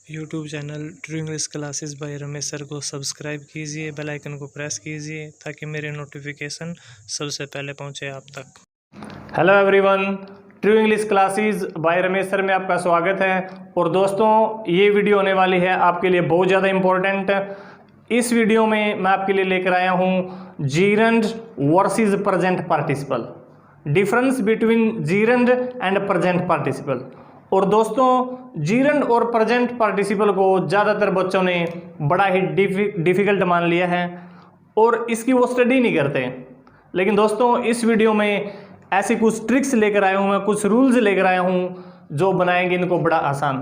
YouTube channel true English classes bye Ramesh sir को subscribe कीजिए, bell icon को press कीजिए ताकि मेरे नोटिफिकेशन सबसे पहले पहुंचे आप तक। Hello everyone, true English classes bye Ramesh sir में आपका स्वागत है। और दोस्तों, ये वीडियो होने वाली है आपके लिए बहुत ज़्यादा इम्पोर्टेंट। इस वीडियो में मैं आपके लिए लेकर आया हूँ gerund versus present participle, difference between gerund and present participle. और दोस्तों, जीरंड और प्रेजेंट पार्टिसिपल को ज़्यादातर बच्चों ने बड़ा ही डिफ़िकल्ट मान लिया है और इसकी वो स्टडी नहीं करते। लेकिन दोस्तों, इस वीडियो में ऐसे कुछ ट्रिक्स लेकर आया हूँ मैं, कुछ रूल्स लेकर आया हूँ जो बनाएंगे इनको बड़ा आसान।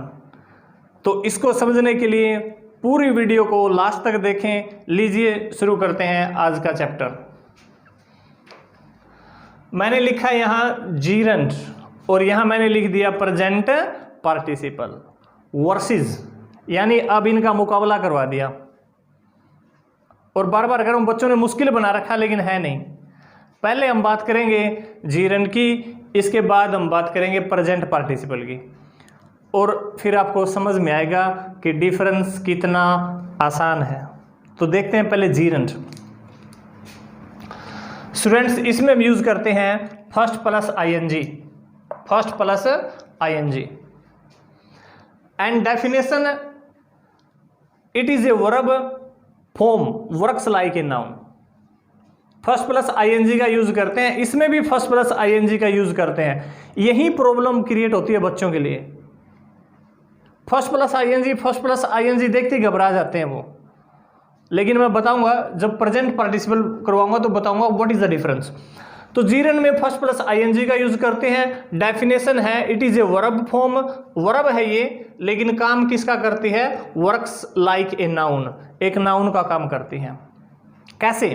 तो इसको समझने के लिए पूरी वीडियो को लास्ट तक देखें। लीजिए शुरू करते हैं आज का चैप्टर। मैंने लिखा है यहाँ जीरंड और यहाँ मैंने लिख दिया प्रेजेंट पार्टिसिपल वर्सेस, यानी अब इनका मुकाबला करवा दिया। और बार बार अगर बच्चों ने मुश्किल बना रखा, लेकिन है नहीं। पहले हम बात करेंगे जीरंड की, इसके बाद हम बात करेंगे प्रेजेंट पार्टिसिपल की, और फिर आपको समझ में आएगा कि डिफरेंस कितना आसान है। तो देखते हैं पहले जीरंड। स्टूडेंट्स, इसमें हम यूज करते हैं first plus ING, first plus ING. And definition, it is a verb form works like a noun. First plus ING का यूज करते हैं, इसमें भी फर्स्ट प्लस आईएनजी का यूज करते हैं। यही प्रॉब्लम क्रिएट होती है बच्चों के लिए। फर्स्ट प्लस आईएनजी देखते ही घबरा जाते हैं वो। लेकिन मैं बताऊंगा, जब प्रेजेंट पार्टिसिपल करवाऊंगा तो बताऊंगा व्हाट इज द डिफरेंस। तो जीरंड में फर्स्ट प्लस आईएनजी का यूज करते हैं। डेफिनेशन है, it is a verb form, verb है ये, लेकिन काम किसका करती है? वर्क्स लाइक ए नाउन, एक नाउन का काम करती है। कैसे?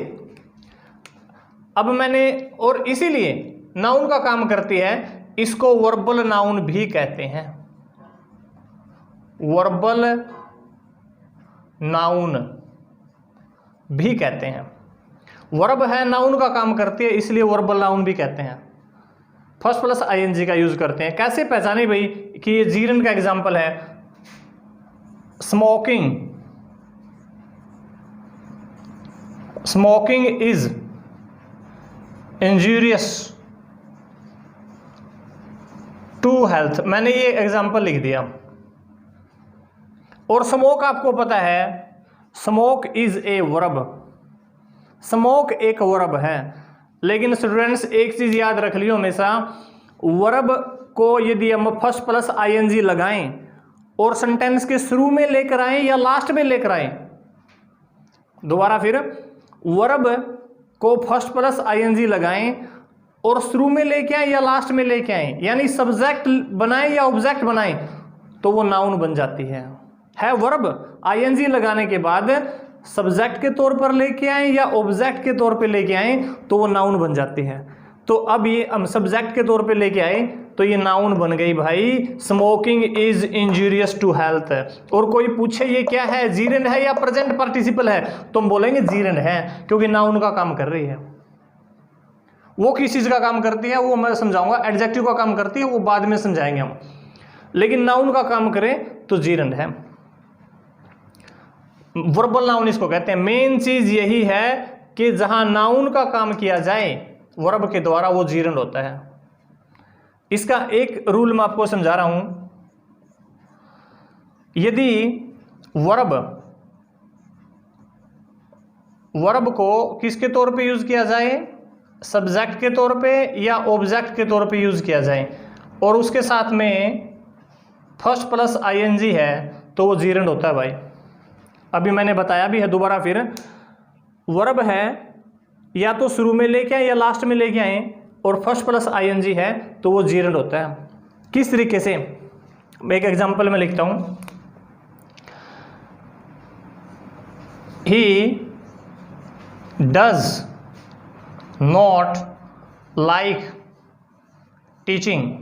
अब मैंने, और इसीलिए नाउन का काम करती है, इसको वर्बल नाउन भी कहते हैं। वर्बल नाउन भी कहते हैं। वर्ब है, नाउन का काम करती है, इसलिए वर्बल नाउन भी कहते हैं। फर्स्ट प्लस आईएनजी का यूज करते हैं। कैसे पहचाने भाई कि ये जीरंड का एग्जांपल है? Smoking, smoking is injurious to health. मैंने ये एग्जांपल लिख दिया। और स्मोक आपको पता है, smoke is a verb, smoke एक वर्ब है। लेकिन स्टूडेंट्स, एक चीज याद रख लियो हमेशा, वर्ब को यदि हम फर्स्ट प्लस आईएनजी लगाएं और सेंटेंस के शुरू में लेकर आए या लास्ट में लेकर आए, दोबारा फिर, वर्ब को फर्स्ट प्लस आईएनजी लगाएं और शुरू में लेके आए या लास्ट में लेके आए, यानी सब्जेक्ट बनाएं या ऑब्जेक्ट बनाएं, तो वो नाउन बन जाती है वर्ब। आईएनजी लगाने के बाद सब्जेक्ट के तौर पर लेके आए या ऑब्जेक्ट के तौर पे लेके आए तो वो नाउन बन जाती है। तो अब ये हम सब्जेक्ट के तौर पे लेके आए तो ये नाउन बन गई भाई, smoking is injurious to health. और कोई पूछे ये क्या है, जीरंड है या प्रेजेंट पार्टिसिपल है, तो हम बोलेंगे जीरंड है, क्योंकि नाउन का काम कर रही है। वो किस चीज का काम करती है वो मैं समझाऊंगा, एडजेक्टिव का काम करती है वो बाद में समझाएंगे हम, लेकिन नाउन का काम करें तो जीरंड है। वर्बल नाउन इसको कहते हैं। मेन चीज यही है कि जहां नाउन का काम किया जाए वर्ब के द्वारा, वो जीरंड होता है। इसका एक रूल मैं आपको समझा रहा हूं। यदि वर्ब को किसके तौर पे यूज किया जाए? सब्जेक्ट के तौर पे या ऑब्जेक्ट के तौर पे यूज किया जाए, और उसके साथ में फर्स्ट प्लस आईएनजी है, तो वो जीरंड होता है भाई। अभी मैंने बताया भी है, दोबारा फिर, वर्ब है या तो शुरू में लेके आए या लास्ट में लेके आए, और फर्स्ट प्लस आईएनजी है तो वो जीरंड होता है। किस तरीके से? एक एग्जांपल में लिखता हूं। He does not like teaching,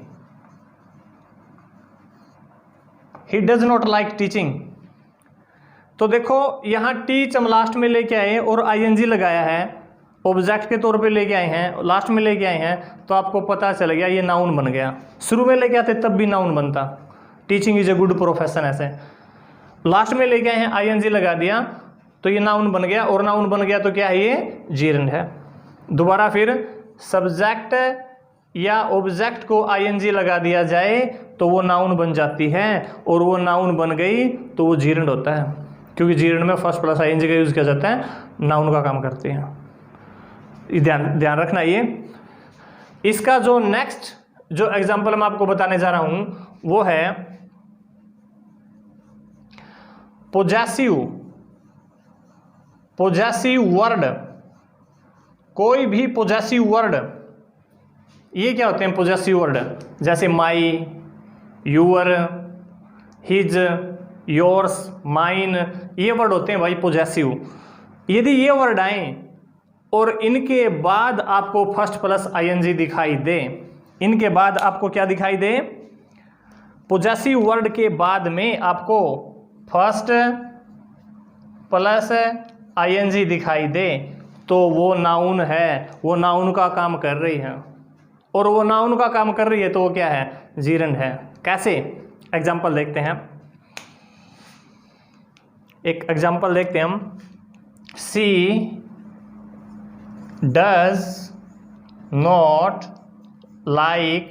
he does not like teaching. तो देखो, यहां टीच हम लास्ट में लेके आए और आईएनजी लगाया है, ऑब्जेक्ट के तौर पे लेके आए हैं, लास्ट में लेके आए हैं, तो आपको पता चल गया ये नाउन बन गया। शुरू में लेके आते तब भी नाउन बनता। Teaching is a good profession ऐसे। लास्ट में लेके आए हैं आईएनजी लगा दिया तो ये नाउन बन गया, और नाउन बन गया तो क्या है ये जीरंड है। दोबारा फिर सब्जेक्ट या ऑब्जेक्ट को आईएनजी लगा दिया जाए तो वो नाउन बन जाती है, और वो नाउन बन गई तो वो जीरंड होता है, क्योंकि जीरंड में फर्स्ट प्लस आईएनजी का यूज किया जाता है, नाउन का काम करते हैं। ध्यान रखना ये। इसका जो नेक्स्ट जो एग्जांपल मैं आपको बताने जा रहा हूं वो है पोजेसिव वर्ड। कोई भी पोजेसिव वर्ड, ये क्या होते हैं पोजेसिव वर्ड? जैसे माई, यूअर, हिज, योर्स, माइन, ये वर्ड होते हैं भाई पोजेसिव। यदि ये वर्ड आए और इनके बाद आपको फर्स्ट प्लस आईएनजी दिखाई दे, इनके बाद आपको क्या दिखाई दे? पोजेसिव वर्ड के बाद में आपको फर्स्ट प्लस आईएनजी दिखाई दे तो वो नाउन है, वो नाउन का काम कर रही है, और वो नाउन का काम कर रही है तो वो क्या है? जीरंड है। कैसे? एग्जाम्पल देखते हैं, एक एग्जाम्पल देखते हैं हम। She does not like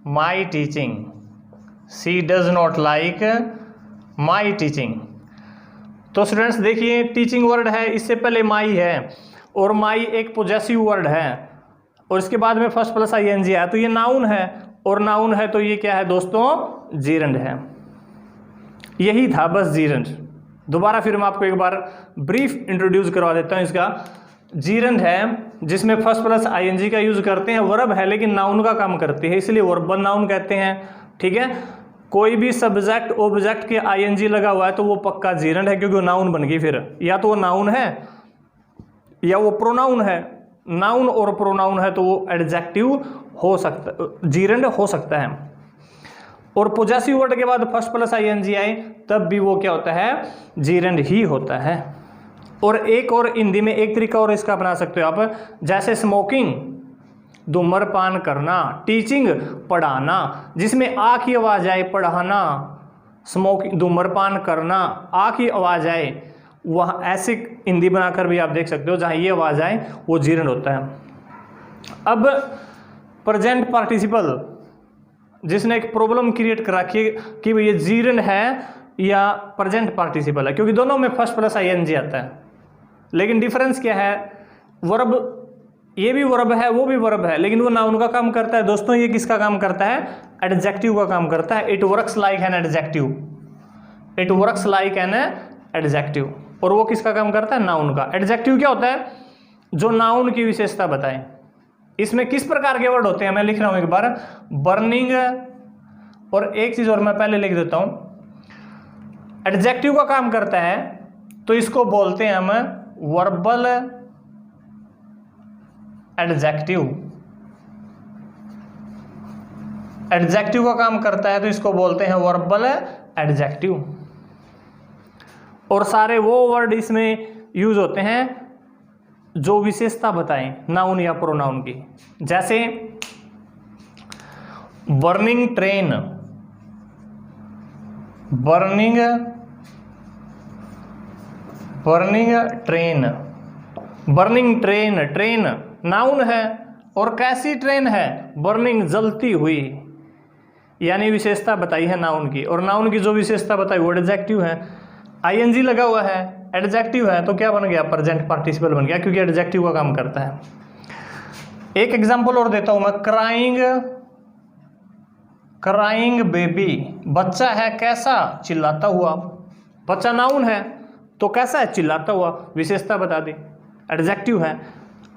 my teaching. She does not like my teaching. तो स्टूडेंट्स देखिए, टीचिंग वर्ड है, इससे पहले माई है, और माई एक पोजेसिव वर्ड है, और इसके बाद में फर्स्ट प्लस आईएनजी है, तो ये नाउन है, और नाउन है तो ये क्या है दोस्तों? जीरंड है। यही था बस जीरंड। दोबारा फिर मैं आपको एक बार ब्रीफ इंट्रोड्यूस करवा देता हूँ इसका। जीरंड है जिसमें फर्स्ट प्लस आईएनजी का यूज करते हैं, वर्ब है लेकिन नाउन का काम करती है, इसलिए वर्बल नाउन कहते हैं। ठीक है, कोई भी सब्जेक्ट ऑब्जेक्ट के आईएनजी लगा हुआ है तो वो पक्का जीरंड है, क्योंकि वो नाउन बन गई। फिर या तो वो नाउन है या वो प्रोनाउन है। नाउन और प्रोनाउन है तो वो एडजेक्टिव हो सकता, जीरंड हो सकता है। और पोजेसिव वर्ड के बाद फर्स्ट प्लस आईएनजी आए तब भी वो क्या होता है? जीरंड ही होता है। और एक और हिंदी में एक तरीका और इसका अपना सकते हो आप, जैसे स्मोकिंग धूम्रपान करना, टीचिंग पढ़ाना, जिसमें आ की आवाज आए पढ़ाना, स्मोकिंग धूम्रपान करना, आ की आवाज आए, वह ऐसे हिंदी बनाकर भी आप देख सकते हो जहां ये आवाज आए वो जीरंड होता है। अब प्रेजेंट पार्टिसिपल जिसने एक प्रॉब्लम क्रिएट कर रखी है कि ये जीरंड है या प्रेजेंट पार्टिसिपल है, क्योंकि दोनों में फर्स्ट प्लस आईएनजी आता है, लेकिन डिफरेंस क्या है? वर्ब, ये भी वर्ब है वो भी वर्ब है, लेकिन वो नाउन का काम करता है। दोस्तों ये किसका काम करता है? एडजेक्टिव का काम करता है। It works like an adjective. It works like an adjective. और वो किसका काम करता है? नाउन का। एडजेक्टिव क्या होता है? जो नाउन की विशेषता बताएं। इसमें किस प्रकार के वर्ड होते हैं मैं लिख रहा हूं एक बार। बर्निंग, और एक चीज और मैं पहले लिख देता हूं, एडजेक्टिव का काम करता है तो इसको बोलते हैं हम वर्बल एडजेक्टिव। एडजेक्टिव का काम करता है तो इसको बोलते हैं वर्बल एडजेक्टिव। और सारे वो वर्ड इसमें यूज होते हैं जो विशेषता बताएं नाउन या प्रोनाउन की। जैसे burning train, burning train, burning train, train noun है, और कैसी ट्रेन है? बर्निंग, जलती हुई, यानी विशेषता बताई है नाउन की। और नाउन की जो विशेषता बताई वो एडजेक्टिव है। आईएनजी लगा हुआ है, एडजेक्टिव है, तो क्या बन गया? प्रेजेंट पार्टिसिपल बन गया, क्योंकि एडजेक्टिव का काम करता है। एक एग्जांपल और देता हूं मैं। क्राइंग, क्राइंग बेबी, बच्चा है कैसा? चिल्लाता हुआ। बच्चा नाउन है तो कैसा है? चिल्लाता हुआ। विशेषता बता दी, एडजेक्टिव है,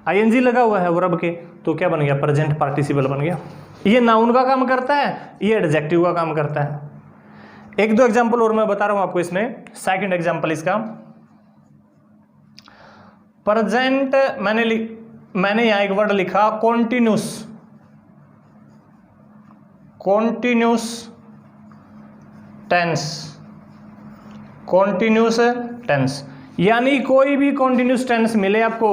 आईएनजी लगा हुआ है वर्ब के, तो क्या बन गया? प्रेजेंट पार्टिसिपल बन गया। ये नाउन का काम करता है, ये एडजेक्टिव का काम करता है। एक दो एग्जांपल और मैं बता रहा हूं आपको इसमें। सेकंड एग्जांपल इसका, प्रेजेंट, मैंने यहां एक वर्ड लिखा continuous, continuous tense, continuous tense, यानी कोई भी कॉन्टिन्यूस टेंस मिले आपको,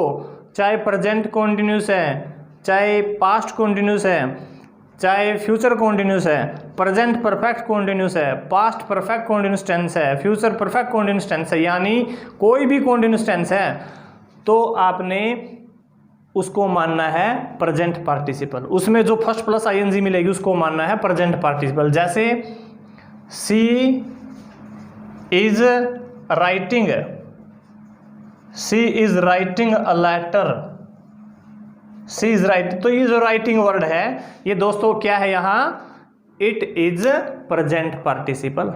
चाहे प्रेजेंट कॉन्टिन्यूस है, चाहे पास्ट कॉन्टिन्यूस है, चाहे फ्यूचर कॉन्टिन्यूस है, प्रेजेंट परफेक्ट कॉन्टिन्यूस है, पास्ट परफेक्ट कॉन्टिन्यूस टेंस है, फ्यूचर परफेक्ट कॉन्टिन्यूस टेंस है, यानी कोई भी कॉन्टिन्यूस टेंस है तो आपने उसको मानना है प्रेजेंट पार्टिसिपल। उसमें जो फर्स्ट प्लस आईएनजी मिलेगी उसको मानना है प्रेजेंट पार्टिसिपल। जैसे she is writing, she is writing a letter, she is writing. तो ये जो राइटिंग वर्ड है ये दोस्तों क्या है यहाँ, it is present participle.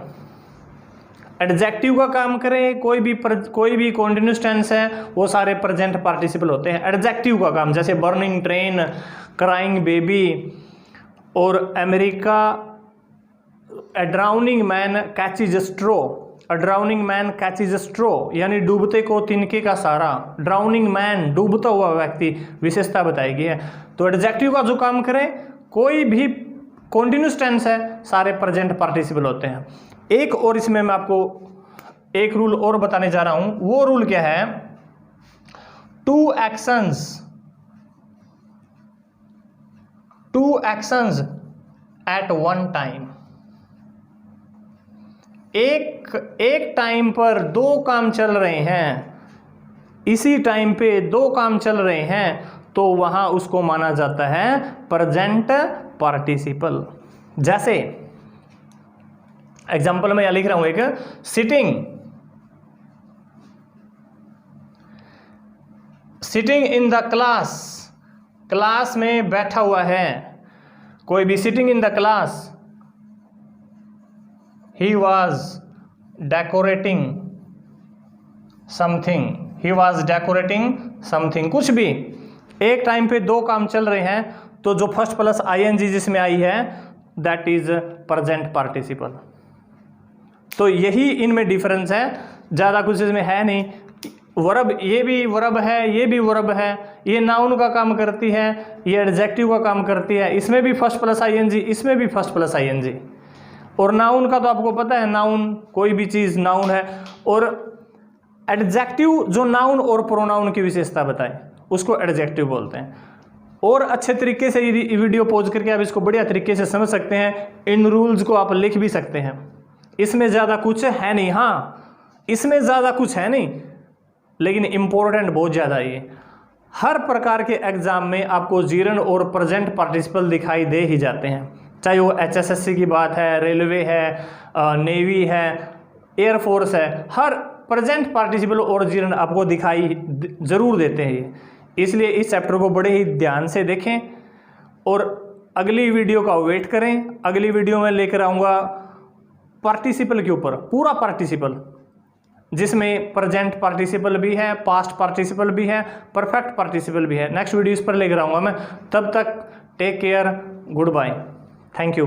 Adjective का काम करें, कोई भी कॉन्टिन्यूस टेंस है वो सारे प्रेजेंट पार्टिसिपल होते हैं। एडजेक्टिव का काम जैसे बर्निंग ट्रेन, क्राइंग बेबी और America, a drowning man catches straw, a drowning man catches straw यानी डूबते को तिनके का सारा, ड्राउनिंग मैन डूबता हुआ व्यक्ति, विशेषता बताई गई है। तो एडजेक्टिव का जो काम करें, कोई भी कॉन्टिन्यूस टेंस है सारे प्रेजेंट पार्टिसिपल होते हैं। एक और इसमें मैं आपको एक रूल और बताने जा रहा हूं, वो रूल क्या है, two actions at one time, एक टाइम पर दो काम चल रहे हैं, इसी टाइम पे दो काम चल रहे हैं तो वहां उसको माना जाता है प्रेजेंट पार्टिसिपल। जैसे एग्जाम्पल में यहां लिख रहा हूं एक, sitting in the class, class में बैठा हुआ है कोई भी, sitting in the class, he was decorating something, कुछ भी। एक टाइम पे दो काम चल रहे हैं तो जो फर्स्ट प्लस आईएनजी जिसमें आई है दैट इज प्रेजेंट पार्टिसिपल। तो यही इनमें डिफरेंस है, ज़्यादा कुछ इसमें है नहीं। वर्ब, ये भी वर्ब है, ये भी वर्ब है, ये नाउन का काम करती है, ये एडजेक्टिव का काम करती है, इसमें भी फर्स्ट प्लस आईएनजी, इसमें भी फर्स्ट प्लस आईएनजी। और नाउन का तो आपको पता है, नाउन कोई भी चीज़ नाउन है। और एडजेक्टिव जो नाउन और प्रोनाउन की विशेषता बताए उसको एडजेक्टिव बोलते हैं। और अच्छे तरीके से ये वीडियो पॉज करके आप इसको बढ़िया तरीके से समझ सकते हैं, इन रूल्स को आप लिख भी सकते हैं। इसमें ज़्यादा कुछ है नहीं, हाँ इसमें ज़्यादा कुछ है नहीं, लेकिन इम्पोर्टेंट बहुत ज़्यादा ये। हर प्रकार के एग्जाम में आपको जीरन और प्रेजेंट पार्टिसिपल दिखाई दे ही जाते हैं, चाहे वो HSSC की बात है, रेलवे है, नेवी है, एयरफोर्स है, हर प्रेजेंट पार्टिसिपल और जीरन आपको दिखाई ज़रूर देते हैं ये। इसलिए इस चैप्टर को बड़े ही ध्यान से देखें और अगली वीडियो का वेट करें। अगली वीडियो में लेकर आऊँगा पार्टिसिपल के ऊपर, पूरा पार्टिसिपल जिसमें प्रेजेंट पार्टिसिपल भी है, पास्ट पार्टिसिपल भी है, परफेक्ट पार्टिसिपल भी है। नेक्स्ट वीडियो इस पर लेकर आऊँगा मैं। तब तक take care, goodbye, thank you.